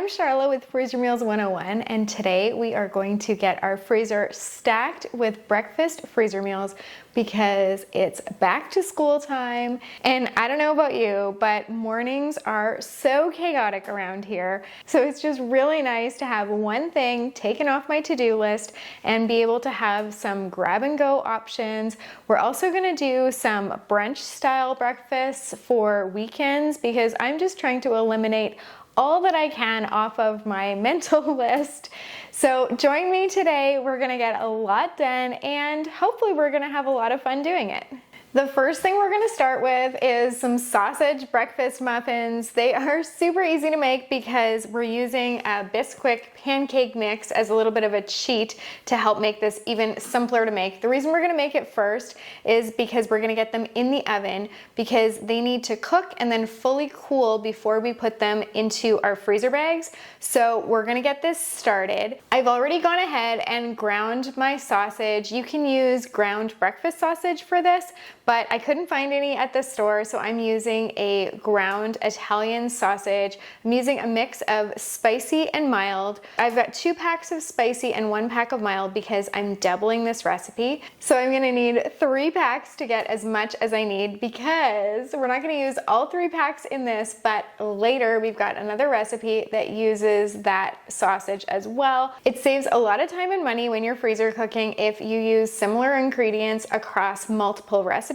I'm Charlotte with Freezer Meals 101, and today we are going to get our freezer stacked with breakfast freezer meals because it's back to school time. And I don't know about you, but mornings are so chaotic around here. So it's just really nice to have one thing taken off my to-do list and be able to have some grab and go options. We're also gonna do some brunch style breakfasts for weekends because I'm just trying to eliminate all that I can off of my mental list. So join me today. We're gonna get a lot done and hopefully we're gonna have a lot of fun doing it. The first thing we're gonna start with is some sausage breakfast muffins. They are super easy to make because we're using a Bisquick pancake mix as a little bit of a cheat to help make this even simpler to make. The reason we're gonna make it first is because we're gonna get them in the oven because they need to cook and then fully cool before we put them into our freezer bags. So we're gonna get this started. I've already gone ahead and ground my sausage. You can use ground breakfast sausage for this, but I couldn't find any at the store, so I'm using a ground Italian sausage. I'm using a mix of spicy and mild. I've got 2 packs of spicy and 1 pack of mild because I'm doubling this recipe. So I'm gonna need 3 packs to get as much as I need because we're not gonna use all 3 packs in this, but later we've got another recipe that uses that sausage as well. It saves a lot of time and money when you're freezer cooking if you use similar ingredients across multiple recipes.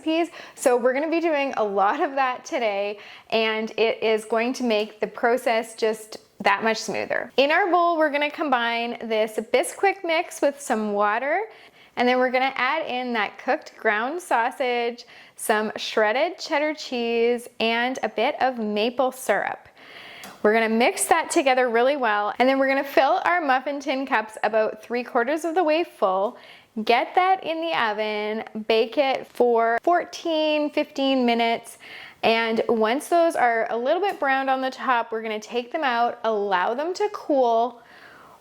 So we're going to be doing a lot of that today, and it is going to make the process just that much smoother. In our bowl, we're going to combine this Bisquick mix with some water, and then we're going to add in that cooked ground sausage, some shredded cheddar cheese, and a bit of maple syrup. We're gonna mix that together really well, and then we're gonna fill our muffin tin cups about 3/4 of the way full. Get that in the oven, bake it for 14-15 minutes, and once those are a little bit browned on the top, we're gonna take them out, allow them to cool.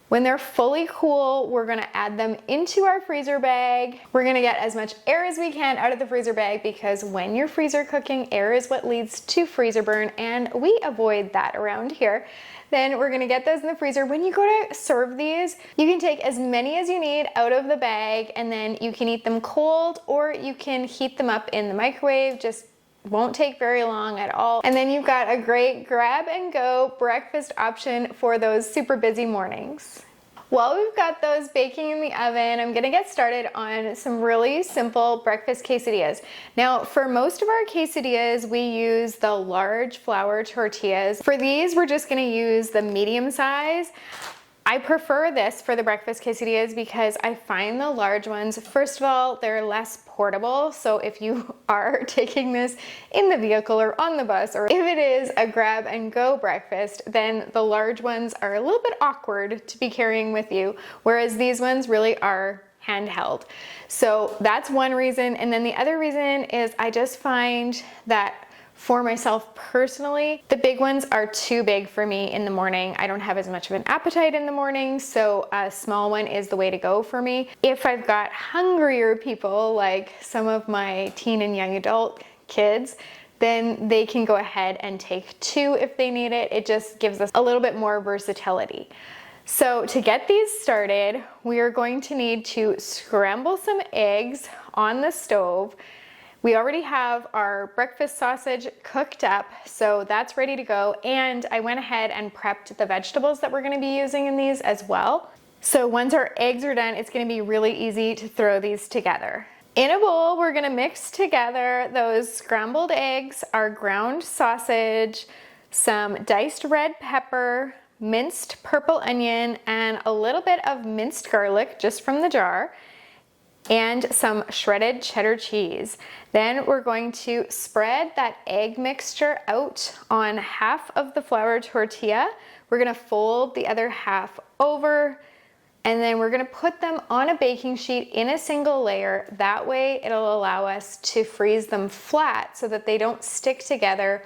When they're fully cool, we're gonna add them into our freezer bag. We're gonna get as much air as we can out of the freezer bag because when you're freezer cooking, air is what leads to freezer burn, and we avoid that around here. Then we're gonna get those in the freezer. When you go to serve these, you can take as many as you need out of the bag, and then you can eat them cold or you can heat them up in the microwave. Just won't take very long at all. And then you've got a great grab and go breakfast option for those super busy mornings. While we've got those baking in the oven, I'm gonna get started on some really simple breakfast quesadillas. Now, for most of our quesadillas, we use the large flour tortillas. For these, we're just gonna use the medium size. I prefer this for the breakfast quesadillas because I find the large ones, first of all, they're less portable. So if you are taking this in the vehicle or on the bus, or if it is a grab and go breakfast, then the large ones are a little bit awkward to be carrying with you, whereas these ones really are handheld. So that's one reason. And then the other reason is I just find that for myself personally, the big ones are too big for me in the morning. I don't have as much of an appetite in the morning, so a small one is the way to go for me. If I've got hungrier people, like some of my teen and young adult kids, then they can go ahead and take 2 if they need it. It just gives us a little bit more versatility. So to get these started, we are going to need to scramble some eggs on the stove. We already have our breakfast sausage cooked up, so that's ready to go. And I went ahead and prepped the vegetables that we're gonna be using in these as well. So once our eggs are done, it's gonna be really easy to throw these together. In a bowl, we're gonna mix together those scrambled eggs, our ground sausage, some diced red pepper, minced purple onion, and a little bit of minced garlic just from the jar, and some shredded cheddar cheese. Then we're going to spread that egg mixture out on half of the flour tortilla. We're gonna fold the other half over, and then we're gonna put them on a baking sheet in a single layer. That way it'll allow us to freeze them flat so that they don't stick together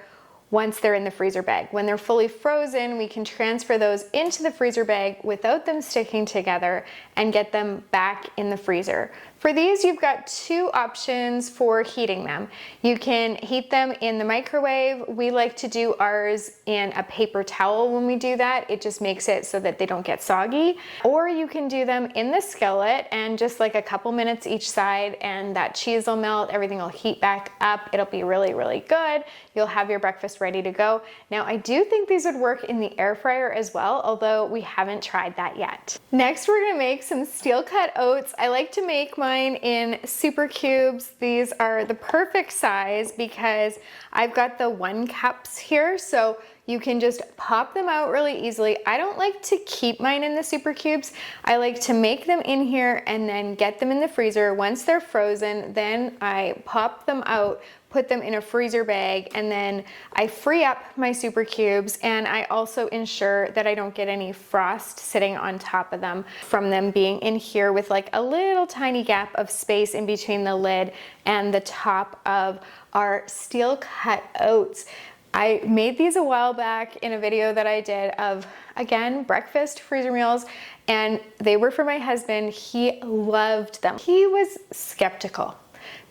once they're in the freezer bag. When they're fully frozen, we can transfer those into the freezer bag without them sticking together and get them back in the freezer. For these, you've got two options for heating them. You can heat them in the microwave. We like to do ours in a paper towel when we do that. It just makes it so that they don't get soggy. Or you can do them in the skillet and just like a couple minutes each side, and that cheese will melt, everything will heat back up. It'll be really, really good. You'll have your breakfast ready to go. Now, I do think these would work in the air fryer as well, although we haven't tried that yet. Next, we're gonna make some steel cut oats. I like to make mine in super cubes. These are the perfect size because I've got the 1 cups here, so you can just pop them out really easily. I don't like to keep mine in the super cubes. I like to make them in here and then get them in the freezer. Once they're frozen, then I pop them out, put them in a freezer bag, and then I free up my super cubes, and I also ensure that I don't get any frost sitting on top of them from them being in here with like a little tiny gap of space in between the lid and the top of our steel cut oats. I made these a while back in a video that I did of, again, breakfast freezer meals, and they were for my husband. He loved them. He was skeptical.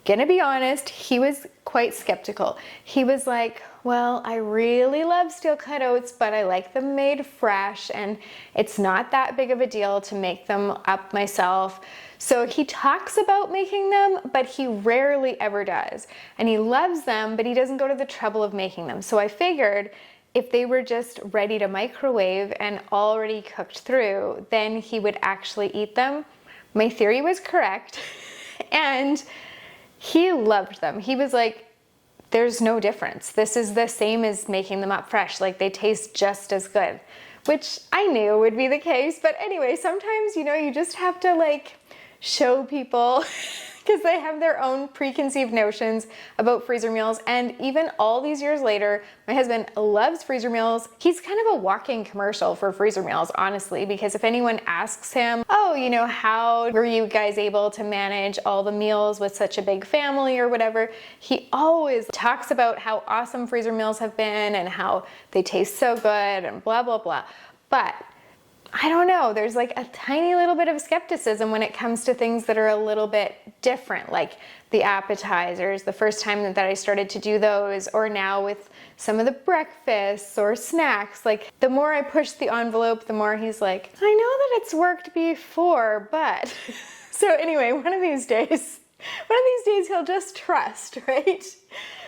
Gonna be honest, he was quite skeptical. He was like, well, I really love steel cut oats, but I like them made fresh, and it's not that big of a deal to make them up myself. So he talks about making them, but he rarely ever does. And he loves them, but he doesn't go to the trouble of making them. So I figured if they were just ready to microwave and already cooked through, then he would actually eat them. My theory was correct. And he loved them. He was like, there's no difference. This is the same as making them up fresh. Like, they taste just as good, which I knew would be the case. But anyway, sometimes, you know, you just have to like show people because they have their own preconceived notions about freezer meals. And even all these years later, my husband loves freezer meals. He's kind of a walking commercial for freezer meals, honestly, because if anyone asks him, oh, you know, how were you guys able to manage all the meals with such a big family or whatever, he always talks about how awesome freezer meals have been and how they taste so good and blah, blah, blah. But I don't know, there's like a tiny little bit of skepticism when it comes to things that are a little bit different, like the appetizers, the first time that I started to do those, or now with some of the breakfasts or snacks. Like, the more I push the envelope, the more he's like, I know that it's worked before, but. So anyway, one of these days he'll just trust, right?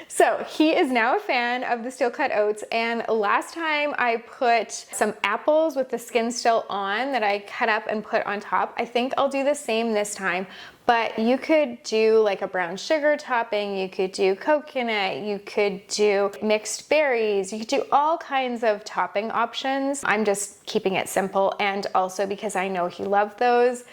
So he is now a fan of the steel cut oats, and last time I put some apples with the skin still on that I cut up and put on top. I think I'll do the same this time, but you could do like a brown sugar topping, you could do coconut, you could do mixed berries, you could do all kinds of topping options. I'm just keeping it simple, and also because I know he loved those,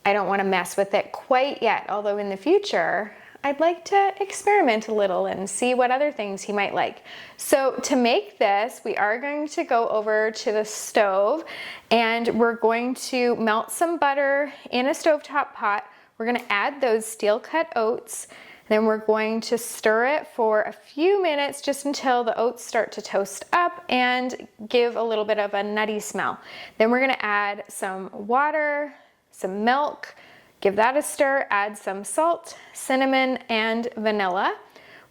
I don't want to mess with it quite yet, although in the future, I'd like to experiment a little and see what other things he might like. So to make this, we are going to go over to the stove, and we're going to melt some butter in a stovetop pot. We're going to add those steel cut oats. Then we're going to stir it for a few minutes just until the oats start to toast up and give a little bit of a nutty smell. Then we're going to add some water, some milk, give that a stir, add some salt, cinnamon, and vanilla.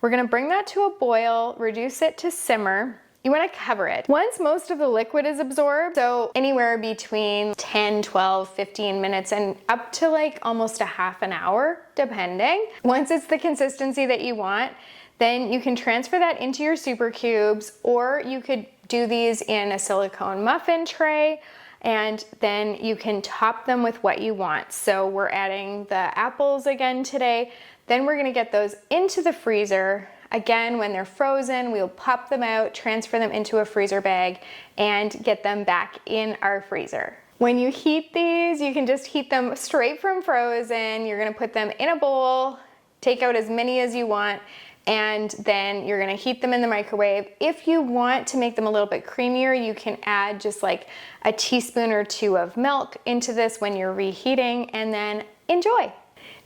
We're gonna bring that to a boil, reduce it to simmer. You wanna cover it. Once most of the liquid is absorbed, so anywhere between 10, 12, 15 minutes and up to like almost a half an hour, depending. Once it's the consistency that you want, then you can transfer that into your super cubes, or you could do these in a silicone muffin tray, and then you can top them with what you want. So we're adding the apples again today. Then we're gonna get those into the freezer. Again, when they're frozen, we'll pop them out, transfer them into a freezer bag, and get them back in our freezer. When you heat these, you can just heat them straight from frozen. You're gonna put them in a bowl, take out as many as you want, and then you're gonna heat them in the microwave. If you want to make them a little bit creamier, you can add just like a teaspoon or two of milk into this when you're reheating, and then enjoy.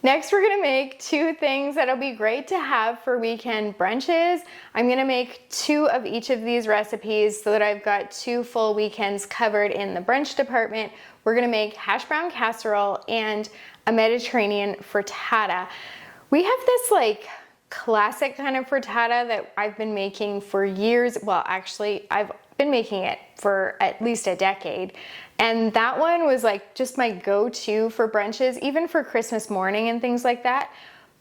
Next, we're gonna make two things that'll be great to have for weekend brunches. I'm gonna make 2 of each of these recipes so that I've got 2 full weekends covered in the brunch department. We're gonna make hash brown casserole and a Mediterranean frittata. We have this like classic kind of frittata that I've been making for years. Well, actually, I've been making it for at least a decade. And that one was like just my go-to for brunches, even for Christmas morning and things like that.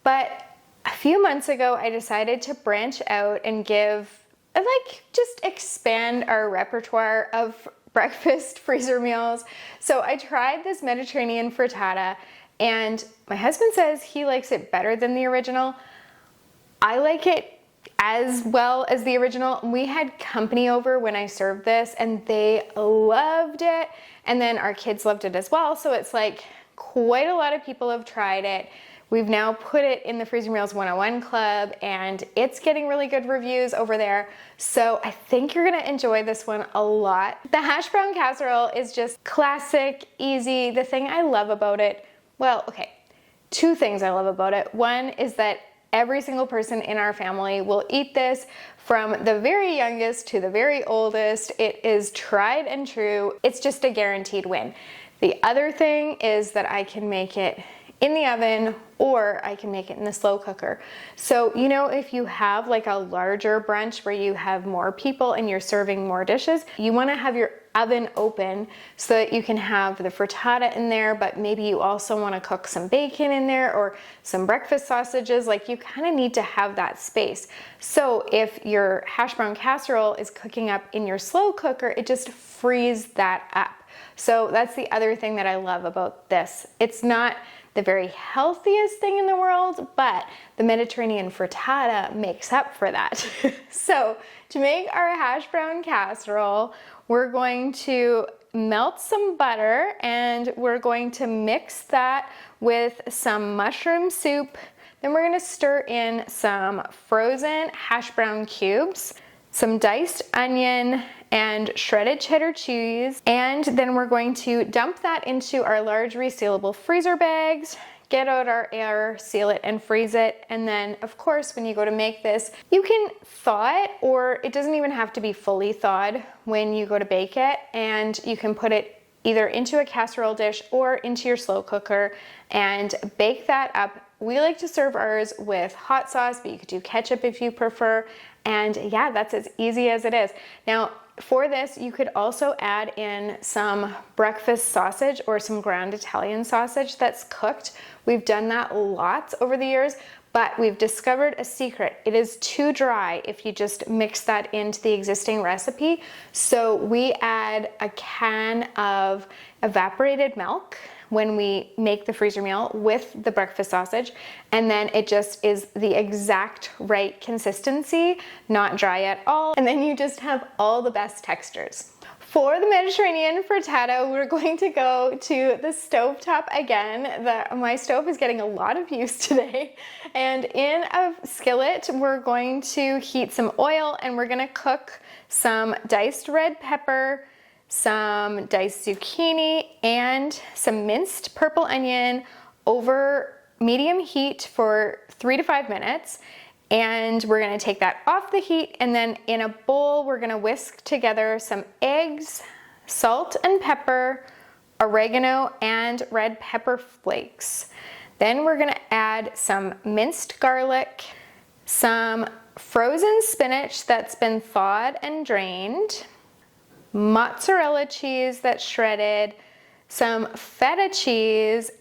But a few months ago, I decided to branch out and just expand our repertoire of breakfast freezer meals. So I tried this Mediterranean frittata, and my husband says he likes it better than the original. I like it as well as the original. We had company over when I served this and they loved it. And then our kids loved it as well. So it's like quite a lot of people have tried it. We've now put it in the Freezer Meals 101 Club and it's getting really good reviews over there. So I think you're gonna enjoy this one a lot. The hash brown casserole is just classic, easy. The thing I love about it, well, okay, 2 things I love about it. One is that every single person in our family will eat this, from the very youngest to the very oldest. It is tried and true. It's just a guaranteed win. The other thing is that I can make it in the oven or I can make it in the slow cooker. So, you know, if you have like a larger brunch where you have more people and you're serving more dishes, you wanna have your oven open so that you can have the frittata in there, but maybe you also wanna cook some bacon in there or some breakfast sausages. Like, you kinda need to have that space. So if your hash brown casserole is cooking up in your slow cooker, it just frees that up. So that's the other thing that I love about this. It's not the very healthiest thing in the world, but the Mediterranean frittata makes up for that. So to make our hash brown casserole, we're going to melt some butter and we're going to mix that with some mushroom soup. Then we're gonna stir in some frozen hash brown cubes, some diced onion, and shredded cheddar cheese. And then we're going to dump that into our large resealable freezer bags, get out our air, seal it, and freeze it. And then, of course, when you go to make this, you can thaw it, or it doesn't even have to be fully thawed when you go to bake it. And you can put it either into a casserole dish or into your slow cooker and bake that up. We like to serve ours with hot sauce, but you could do ketchup if you prefer. And yeah, that's as easy as it is. Now, for this, you could also add in some breakfast sausage or some ground Italian sausage that's cooked. We've done that lots over the years, but we've discovered a secret. It is too dry if you just mix that into the existing recipe. So we add a can of evaporated milk when we make the freezer meal with the breakfast sausage, and then it just is the exact right consistency, not dry at all, and then you just have all the best textures. For the Mediterranean frittata, we're going to go to the stovetop again. My stove is getting a lot of use today. And in a skillet, we're going to heat some oil and we're gonna cook some diced red pepper, some diced zucchini, and some minced purple onion over medium heat for 3 to 5 minutes. And we're gonna take that off the heat, and then in a bowl, we're gonna whisk together some eggs, salt and pepper, oregano, and red pepper flakes. Then we're gonna add some minced garlic, some frozen spinach that's been thawed and drained, mozzarella cheese that's shredded, some feta cheese,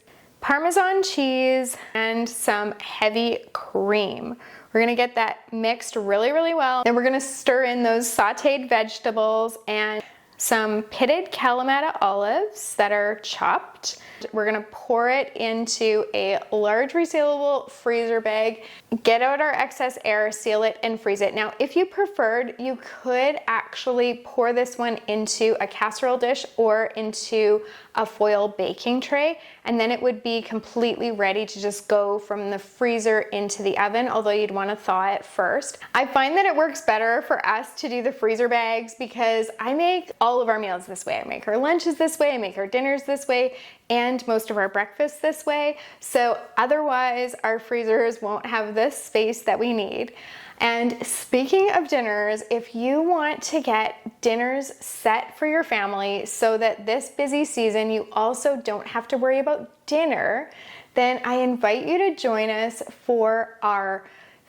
Parmesan cheese, and some heavy cream. We're gonna get that mixed really, really well. Then we're gonna stir in those sauteed vegetables and some pitted Kalamata olives that are chopped. We're gonna pour it into a large resealable freezer bag, get out our excess air, seal it, and freeze it. Now, if you preferred, you could actually pour this one into a casserole dish or into a foil baking tray, and then it would be completely ready to just go from the freezer into the oven, although you'd want to thaw it first. I find that it works better for us to do the freezer bags because I make all all of our meals this way. I make our lunches this way, I make our dinners this way, and most of our breakfasts this way. So otherwise our freezers won't have this space that we need. And speaking of dinners, if you want to get dinners set for your family so that this busy season you also don't have to worry about dinner, then I invite you to join us for our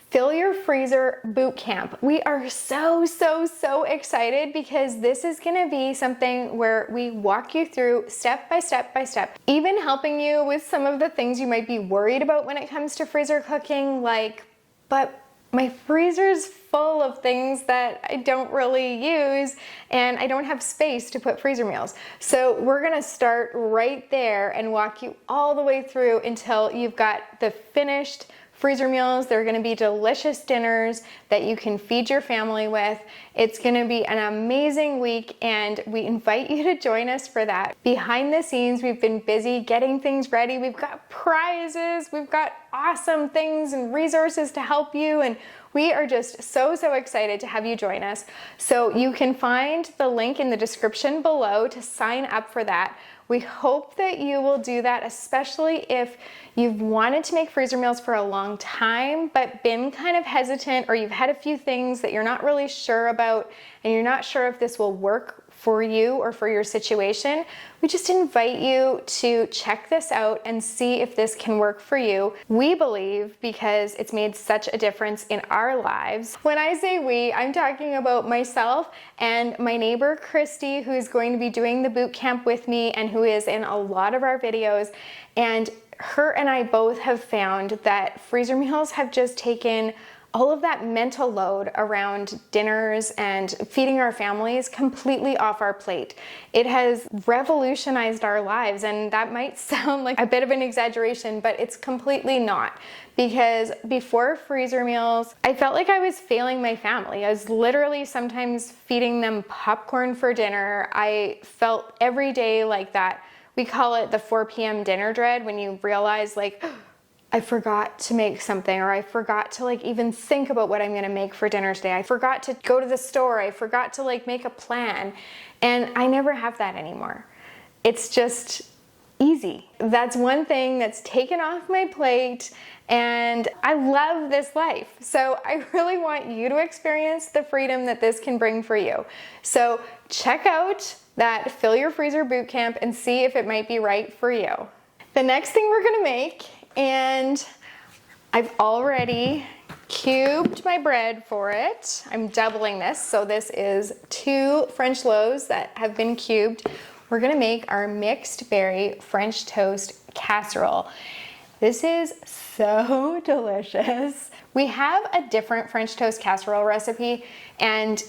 Fill Your Freezer Boot Camp. We are so excited because this is gonna be something where we walk you through step by step, even helping you with some of the things you might be worried about when it comes to freezer cooking, like, but my freezer's full of things that I don't really use and I don't have space to put freezer meals. So we're gonna start right there and walk you all the way through until you've got the finished freezer meals. They're gonna be delicious dinners that you can feed your family with. It's gonna be an amazing week and we invite you to join us for that. Behind the scenes, we've been busy getting things ready. We've got prizes, we've got awesome things and resources to help you, and we are just so excited to have you join us. So you can find the link in the description below to sign up for that. We hope that you will do that, especially if you've wanted to make freezer meals for a long time, but been kind of hesitant, or you've had a few things that you're not really sure about, and you're not sure if this will work for you or for your situation. We just invite you to check this out and see if this can work for you. We believe, because it's made such a difference in our lives. When I say we, I'm talking about myself and my neighbor Christy, who is going to be doing the boot camp with me and who is in a lot of our videos. And her and I both have found that freezer meals have just taken all of that mental load around dinners and feeding our families completely off our plate. It has revolutionized our lives, and that might sound like a bit of an exaggeration, but it's completely not. Because before freezer meals, I felt like I was failing my family. I was literally sometimes feeding them popcorn for dinner. I felt every day like that. We call it the 4 p.m. dinner dread, when you realize, like, I forgot to make something, or I forgot to even think about what I'm gonna make for dinner today. I forgot to go to the store. I forgot to make a plan. And I never have that anymore. It's just easy. That's one thing that's taken off my plate, and I love this life. So I really want you to experience the freedom that this can bring for you. So check out that Fill Your Freezer Boot Camp and see if it might be right for you. The next thing we're gonna make, and I've already cubed my bread for it. I'm doubling this, so this is 2 French loaves that have been cubed. We're gonna make our mixed berry French toast casserole. This is so delicious. We have a different French toast casserole recipe, and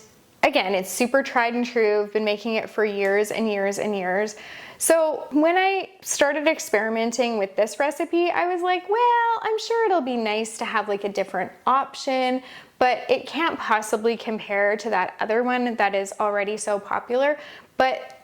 again, it's super tried and true. I've been making it for years and years and years. So when I started experimenting with this recipe, I was like, well, I'm sure it'll be nice to have a different option, but it can't possibly compare to that other one that is already so popular. But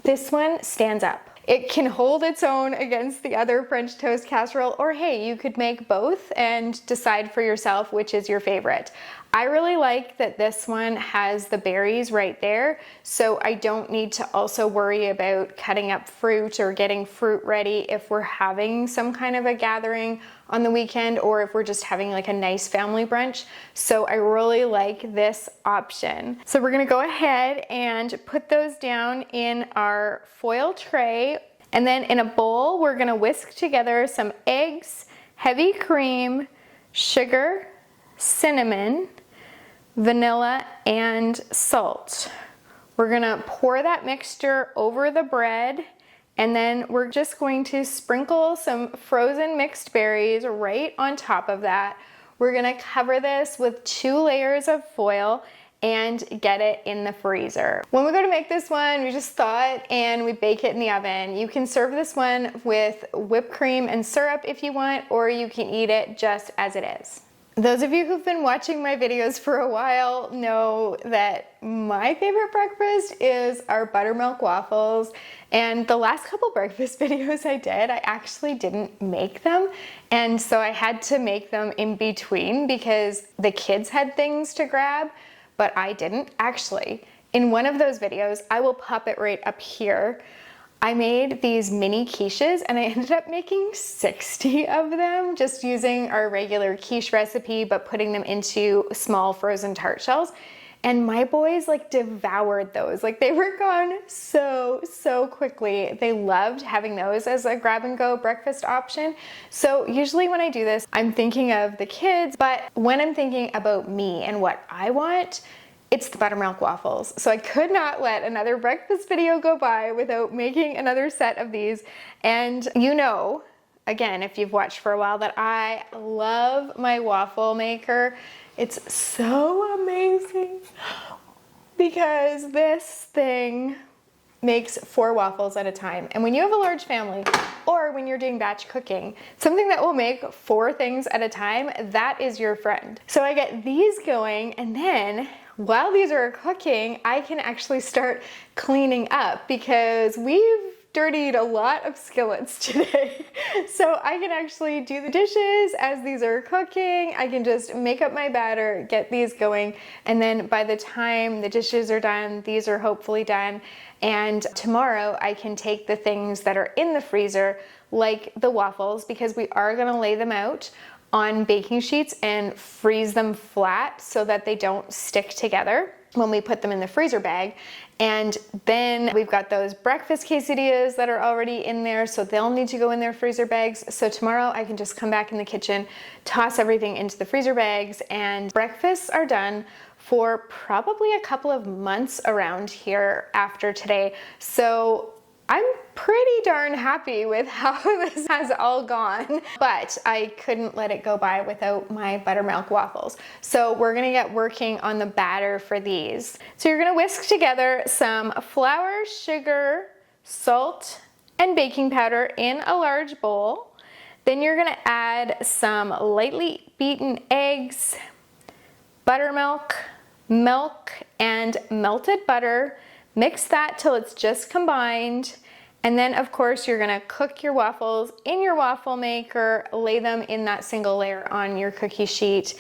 this one stands up. It can hold its own against the other French toast casserole, or hey, you could make both and decide for yourself which is your favorite. I really like that this one has the berries right there, so I don't need to also worry about cutting up fruit or getting fruit ready if we're having some kind of a gathering on the weekend, or if we're just having a nice family brunch. So I really like this option. So we're gonna go ahead and put those down in our foil tray, and then in a bowl, we're gonna whisk together some eggs, heavy cream, sugar, cinnamon, vanilla, and salt. We're gonna pour that mixture over the bread, and then we're just going to sprinkle some frozen mixed berries right on top of that. We're gonna cover this with 2 layers of foil and get it in the freezer. When we go to make this one, we just thaw it and we bake it in the oven. You can serve this one with whipped cream and syrup if you want, or you can eat it just as it is. Those of you who've been watching my videos for a while know that my favorite breakfast is our buttermilk waffles. And the last couple breakfast videos I did, I actually didn't make them. And so I had to make them in between because the kids had things to grab, but I didn't actually. In one of those videos, I will pop it right up here, I made these mini quiches and I ended up making 60 of them just using our regular quiche recipe, but putting them into small frozen tart shells. And my boys like devoured those. Like they were gone so quickly. They loved having those as a grab and go breakfast option. So usually when I do this, I'm thinking of the kids, but when I'm thinking about me and what I want, it's the buttermilk waffles. So I could not let another breakfast video go by without making another set of these. And you know, again, if you've watched for a while, that I love my waffle maker. It's so amazing because this thing makes 4 waffles at a time. And when you have a large family or when you're doing batch cooking, something that will make 4 things at a time, that is your friend. So I get these going, and then while these are cooking, I can actually start cleaning up because we've dirtied a lot of skillets today. So I can actually do the dishes as these are cooking. I can just make up my batter, get these going, and then by the time the dishes are done, these are hopefully done. And tomorrow I can take the things that are in the freezer, like the waffles, because we are gonna lay them out on baking sheets and freeze them flat so that they don't stick together when we put them in the freezer bag. And then we've got those breakfast quesadillas that are already in there, so they'll need to go in their freezer bags. So tomorrow I can just come back in the kitchen, toss everything into the freezer bags, and breakfasts are done for probably a couple of months around here after today. So I'm pretty darn happy with how this has all gone, but I couldn't let it go by without my buttermilk waffles. So we're gonna get working on the batter for these. So you're gonna whisk together some flour, sugar, salt, and baking powder in a large bowl. Then you're gonna add some lightly beaten eggs, buttermilk, milk, and melted butter. Mix that till it's just combined. And then of course you're gonna cook your waffles in your waffle maker, lay them in that single layer on your cookie sheet,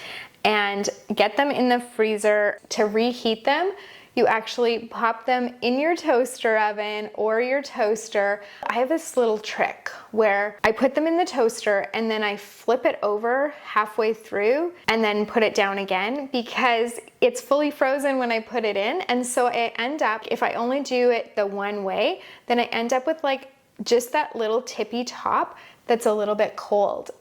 and get them in the freezer. To reheat them, you actually pop them in your toaster oven or your toaster. I have this little trick where I put them in the toaster and then I flip it over halfway through and then put it down again because it's fully frozen when I put it in. And so I end up, if I only do it the one way, then I end up with like just that little tippy top that's a little bit cold.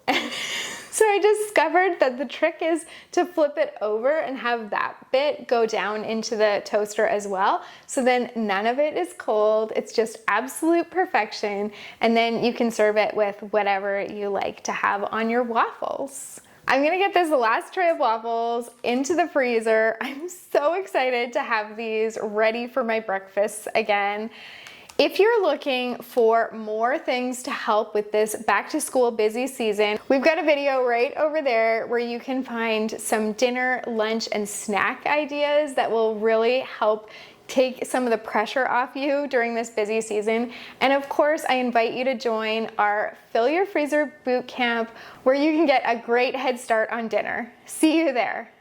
So I discovered that the trick is to flip it over and have that bit go down into the toaster as well. So then none of it is cold. It's just absolute perfection. And then you can serve it with whatever you like to have on your waffles. I'm gonna get this last tray of waffles into the freezer. I'm so excited to have these ready for my breakfasts again. If you're looking for more things to help with this back to school busy season, we've got a video right over there where you can find some dinner, lunch, and snack ideas that will really help take some of the pressure off you during this busy season. And of course, I invite you to join our Fill Your Freezer Boot Camp where you can get a great head start on dinner. See you there.